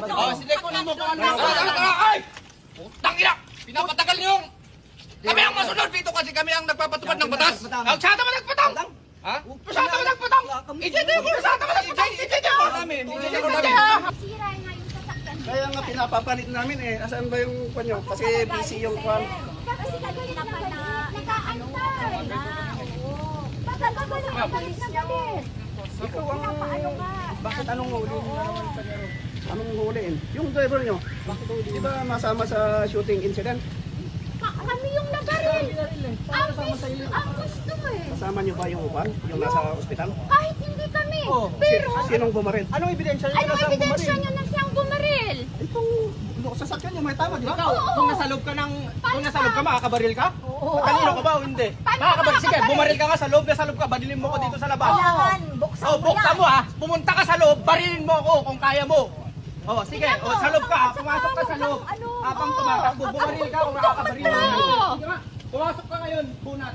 Sige, kunin mo kung ano. Ay! Putang ina! Pinapatagal niyo yung... Kami ang masunod dito kasi kami ang nagpapatupad ng batas. Ang siyata mo nagpatang! Ha? Siyata mo nagpatang! Ijete ko! Siyata mo nagpatang! Ijete ko namin! Ijete ko namin! Sira nga yung sasakyan. Kaya nga pinapapalit namin eh. Asan ba yung panyo? Kasi busy yung kwan. Kasi kagaling na pala. Nag-aantay na. Oo. Pagkagaling na galit na galit. Ikaw ang... Paano ka? Bakit anong huli naman sa garo? Anong huliin? Yung driver nyo, bakit di ba masama sa shooting incident? Kami yung nabaril. Ang gusto eh. Kasama nyo ba yung upan? Yung nasa ospital? Kahit hindi kami. Pero, Sinong bumaril? Anong ebidensya nyo? ano ebidensya nyo na siyang bumaril? Itong sasakyan yung may tama, di ba? Ikaw, kung nasa loob ka makakabaril ka? Oo. Matalino ka ba o hindi? Makakabaril. Sige, bumaril ka nga sa loob, nasa loob ka, barilin mo ko dito sa labas. Kailangan, buksan mo Buksan yan. mo ha, pumunta ka sa loob, barilin mo ako kung kaya mo. Sige, sa loob ka, pumasok ka sa loob. Habang tumatakbo, bumaril ka kung makakabaril mo. Sige nga, pumasok ka ngayon, bunat.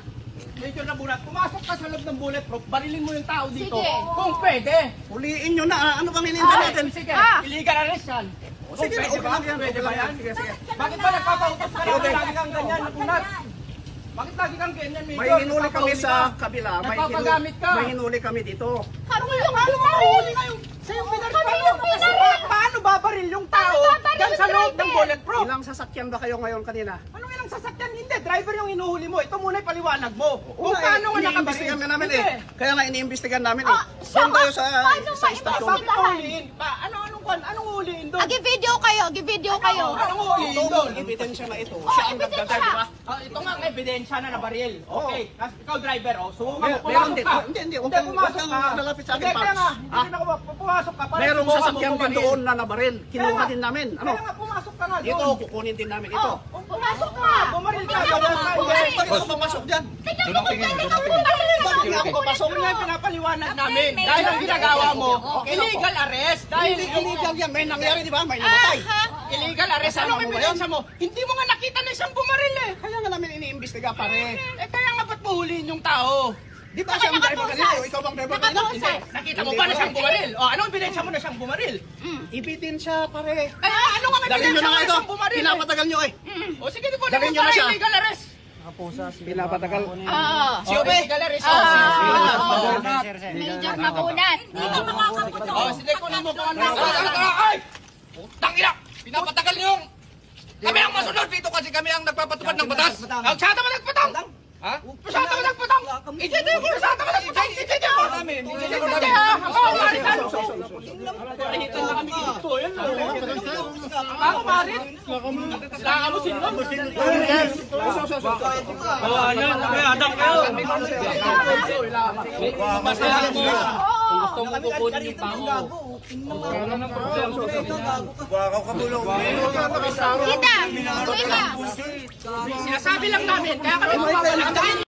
Medyo na bunat, pumasok ka sa loob ng bulletproof, barilin mo yung tao dito. Sige. Kung pwede. Huliin nyo na. Ano bang hinihintay natin? Sige, illegal arrest yan. Sige, Pwede ba? Pwede ba yan? Sige. Bakit ba nagpapautos ka Okay. lagi kang ganyan na bunat? Bakit lagi kang ganyan, Major? May hinuli kami sa kabila. Nagpapagamit ka. May hinuli kami dito. Kami yung Paano makahuli ngayon? Sa'yo paano babaril yung tao dyan sa loob ng bulletproof? Ilang sasakyan ba kayo ngayon kanina? Anong ilang sasakyan? Hindi, driver yung hinuhuli mo. Ito muna yung paliwanag mo. Kung paano nga nakabaril. Iniimbestigan ka namin eh. Hindi. Kaya nga iniimbestigan namin eh. Doon tayo sa istasyon. Bakit huliin? Anong huliin doon? Gi-video kayo. Anong huliin doon? Ebidensya na ito. Siya ang nagdadrive, di ba? Ito nga ang ebidensya na nabaril. Okay, ikaw driver, sumo Meron pumasok din. ka. Hindi. Hindi, pumasok ka. Lalapit sa akin, Hindi, kaya nga, Paps. hindi na ako pumasok ka. Para Merong subukan mo sasakyan din bumaril. doon na nabaril. Kinuha din namin. Ano? Kaya nga, pumasok ka nga Dito, doon. kukunin din namin ito. Pumasok ka. Bumaril ka. Tingnan mo, bumaril. Bakit ako papasok dyan? Tingnan mo kung kanina mo bumaril. Bakit nga ako papasok? Yun nga yung pinapaliwanag namin. Dahil ang ginagawa mo, illegal arrest. Dahil Illegal yan. May nangyari, di ba? May namatay. illegal arrest. Anong ebidensya mo? Hindi mo nga nakita na isang bumaril eh. Kaya nga namin iniimbestiga, pare. Kaya nga ba't mahuliin yung tao? Di ba siya ang driver kanina? O ikaw bang driver kanina? Hindi. Nakita mo ba na siyang bumaril? O, anong ebidensya mo na siyang bumaril? Ebidensya, pare. Kaya ano nga Dalhin nyo ebidensya na mo nga na ito. siyang bumaril? Pinapatagal nyo eh. O sige, di po Dalhin nyo na siya. illegal arrest. Pinapatagal. Illegal arrest. Major Mabunan. Hindi ka makakapunod. Sige, kunin mo kung ano. Ay! Putang ina! Pinapatagal niyo yung... Kami ang masunod dito kasi kami ang nagpapatupad ng batas. Ang siyata mo nagpatang! Ha? Siyata mo nagpatang! Ijete ko! Siyata mo nagpatang! Ijete ko namin! Ijete ko namin! Pahitan na kami dito. Yan lang. Ako, Marit. Saka mo sino? Adang kayo. Masalang mo. Kung gusto mo kukunin yung tao. Kita. Sinasabi lang namin. Kaya kami